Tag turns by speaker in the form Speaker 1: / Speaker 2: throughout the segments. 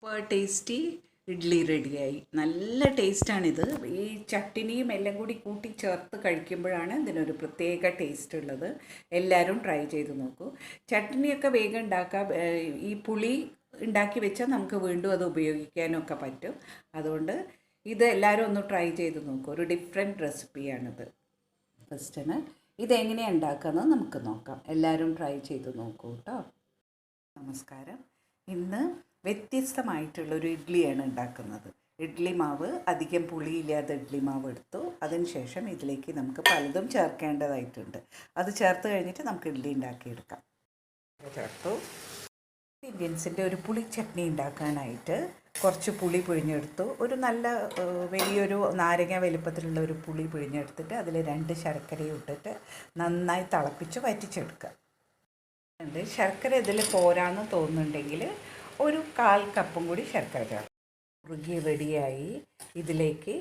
Speaker 1: Super tasty idli റെഡിയായി. നല്ല ടേസ്റ്റാണിത്. ഈ ചട്ടിനിയും എല്ലാം കൂടി കൂട്ടി ചേർത്ത് കഴിക്കുമ്പോഴാണ് ഇതിനൊരു പ്രത്യേക ടേസ്റ്റ് ഉള്ളത്. എല്ലാവരും ട്രൈ ചെയ്ത് നോക്കൂ. ചട്നിയൊക്കെ വേഗം ഉണ്ടാക്കാം. ഈ പുളി ഉണ്ടാക്കി വെച്ചാൽ നമുക്ക് വീണ്ടും അത് ഉപയോഗിക്കാനൊക്കെ പറ്റും. അതുകൊണ്ട് ഇത് എല്ലാവരും ഒന്ന് ട്രൈ ചെയ്ത് നോക്കൂ. ഒരു ഡിഫറെൻറ്റ് റെസിപ്പിയാണിത്. ഫസ്റ്റിന് ഇതെങ്ങനെയാണ് ഉണ്ടാക്കുന്നത് നമുക്ക് നോക്കാം. എല്ലാവരും ട്രൈ ചെയ്ത് നോക്കൂ കേട്ടോ. നമസ്കാരം. ഇന്ന് വ്യത്യസ്തമായിട്ടുള്ളൊരു ഇഡ്ഡലിയാണ് ഉണ്ടാക്കുന്നത്. ഇഡ്ഡലി മാവ് അധികം പുളിയില്ലാതെ ഇഡ്ഡലി മാവ് എടുത്തു. അതിനുശേഷം ഇതിലേക്ക് നമുക്ക് പലതും ചേർക്കേണ്ടതായിട്ടുണ്ട്. അത് ചേർത്ത് കഴിഞ്ഞിട്ട് നമുക്ക് ഇഡ്ഡലി ഉണ്ടാക്കിയെടുക്കാം. ചേർത്തു. ഇന്ത്യൻസിൻ്റെ ഒരു പുളി ചട്നി ഉണ്ടാക്കാനായിട്ട് കുറച്ച് പുളി പിഴിഞ്ഞെടുത്തു. ഒരു നല്ല വലിയൊരു നാരങ്ങ വലുപ്പത്തിലുള്ള ഒരു പുളി പിഴിഞ്ഞെടുത്തിട്ട് അതിൽ 2 ശർക്കരയും ഇട്ടിട്ട് നന്നായി തിളപ്പിച്ച് വറ്റിച്ചെടുക്കുക. ശർക്കര ഇതിൽ പോരാന്ന് തോന്നുന്നുണ്ടെങ്കിൽ ഒരു 1/4 കപ്പും കൂടി ശർക്കര ചേർക്കും. കുറുകി റെഡിയായി. ഇതിലേക്ക്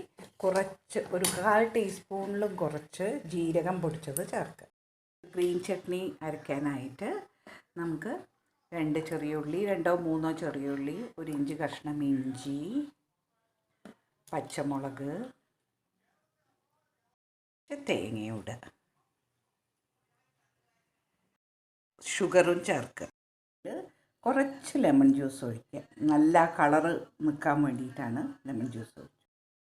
Speaker 1: കുറച്ച് ഒരു 1/4 ടീസ്പൂണിലും കുറച്ച് ജീരകം പൊടിച്ചത് ചേർക്കുക. ഗ്രീൻ ചട്നി അരയ്ക്കാനായിട്ട് നമുക്ക് 2 ചെറിയ ഉള്ളി, 2 3 ചെറിയ ഉള്ളി, 1 ഇഞ്ച് കഷ്ണം ഇഞ്ചി, പച്ചമുളക്, തേങ്ങയുടെ ഷുഗറും ചേർക്കുക. കുറച്ച് ലെമൺ ജ്യൂസ് ഒഴിക്കുക. നല്ല കളറ് നിൽക്കാൻ വേണ്ടിയിട്ടാണ് ലെമൺ ജ്യൂസ് ഒഴിക്കുക.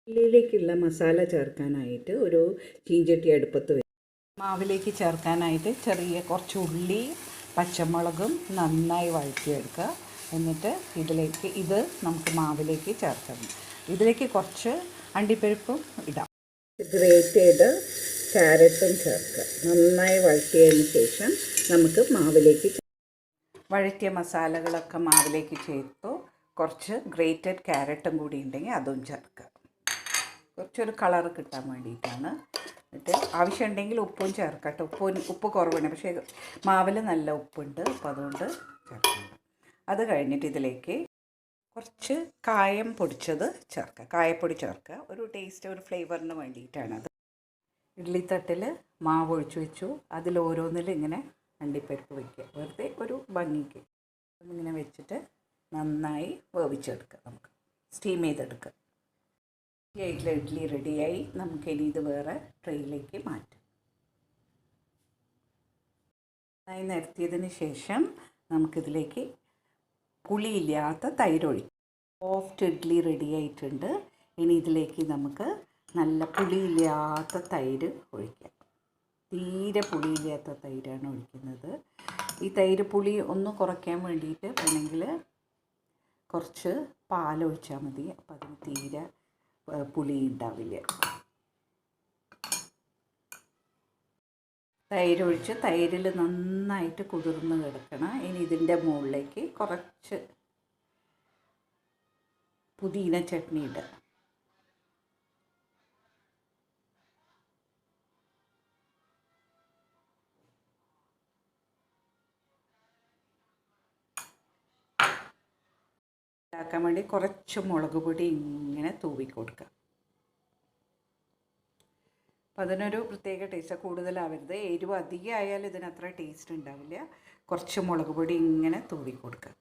Speaker 1: ഉള്ളിയിലേക്കുള്ള മസാല ചേർക്കാനായിട്ട് ഒരു ചീഞ്ചട്ടി അടുപ്പത്ത് വയ്ക്കുക. മാവിലേക്ക് ചേർക്കാനായിട്ട് ചെറിയ കുറച്ച് ഉള്ളി പച്ചമുളകും നന്നായി വഴറ്റിയെടുക്കുക. എന്നിട്ട് ഇത് നമുക്ക് മാവിലേക്ക് ചേർക്കണം. ഇതിലേക്ക് കുറച്ച് അണ്ടിപ്പരിപ്പും ഇടാം. ഗ്രേറ്റ് ചെയ്ത് ക്യാരറ്റും ചേർക്കുക. നന്നായി വഴറ്റിയതിന് ശേഷം നമുക്ക് മാവിലേക്ക് വഴറ്റിയ മസാലകളൊക്കെ മാവിലേക്ക് ചേർത്തു. കുറച്ച് ഗ്രേറ്റഡ് ക്യാരറ്റും കൂടി ഉണ്ടെങ്കിൽ അതും ചേർക്കുക. കുറച്ചൊരു കളറ് കിട്ടാൻ വേണ്ടിയിട്ടാണ്. എന്നിട്ട് ആവശ്യമുണ്ടെങ്കിൽ ഉപ്പും ചേർക്കട്ടെ. ഉപ്പ് കുറവുണ്ട്, പക്ഷേ മാവിൽ നല്ല ഉപ്പുണ്ട്, അപ്പോൾ അതുകൊണ്ട് ചേർക്കണം. അത് കഴിഞ്ഞിട്ട് ഇതിലേക്ക് കുറച്ച് കായം പൊടിച്ചത് ചേർക്കുക. കായപ്പൊടി ചേർക്കുക. ഒരു ടേസ്റ്റ്, ഒരു ഫ്ലേവറിന് വേണ്ടിയിട്ടാണത്. ഇഡ്ഡലിത്തട്ടിൽ മാവ് ഒഴിച്ച് വെച്ചു. അതിൽ ഓരോന്നിൽ ഇങ്ങനെ അണ്ടിപ്പരിപ്പ് വയ്ക്കുക. വെറുതെ ഒരു ഭംഗിക്ക് ഇങ്ങനെ വെച്ചിട്ട് നന്നായി വേവിച്ചെടുക്കുക. നമുക്ക് സ്റ്റീം ചെയ്തെടുക്കുക. ഇഡ്ഡലി റെഡിയായി. നമുക്കിനി ഇത് വേറെ ട്രെയിലേക്ക് മാറ്റാം. നന്നായി നിരത്തിയതിന് ശേഷം നമുക്കിതിലേക്ക് പുളിയില്ലാത്ത തൈര് ഒഴിക്കും. സോഫ്റ്റ് ഇഡ്ഡലി റെഡിയായിട്ടുണ്ട്. ഇനി ഇതിലേക്ക് നമുക്ക് നല്ല പുളിയില്ലാത്ത തൈര് ഒഴിക്കാം. തീരെ പുളിയില്ലാത്ത തൈരാണ് ഒഴിക്കുന്നത്. ഈ തൈര് പുളി ഒന്ന് കുറയ്ക്കാൻ വേണ്ടിയിട്ട് വേണമെങ്കിൽ കുറച്ച് പാലൊഴിച്ചാൽ മതി. അപ്പം അതിന് തീരെ പുളി ഉണ്ടാവില്ല. തൈരൊഴിച്ച് തൈരിൽ നന്നായിട്ട് കുതിർന്ന് കിടക്കണം. ഇനി ഇതിൻ്റെ മുകളിലേക്ക് കുറച്ച് പുതിന ചട്നി ഇടുക. ഉണ്ടാക്കാൻ വേണ്ടി കുറച്ച് മുളക് പൊടി ഇങ്ങനെ തൂവി കൊടുക്കുക. അപ്പം അതിനൊരു പ്രത്യേക ടേസ്റ്റ്. കൂടുതലാവരുത്. എരിവ് അധികം ആയാൽ ഇതിനത്ര ടേസ്റ്റ് ഉണ്ടാവില്ല. കുറച്ച് മുളക് പൊടി ഇങ്ങനെ തൂവി കൊടുക്കുക.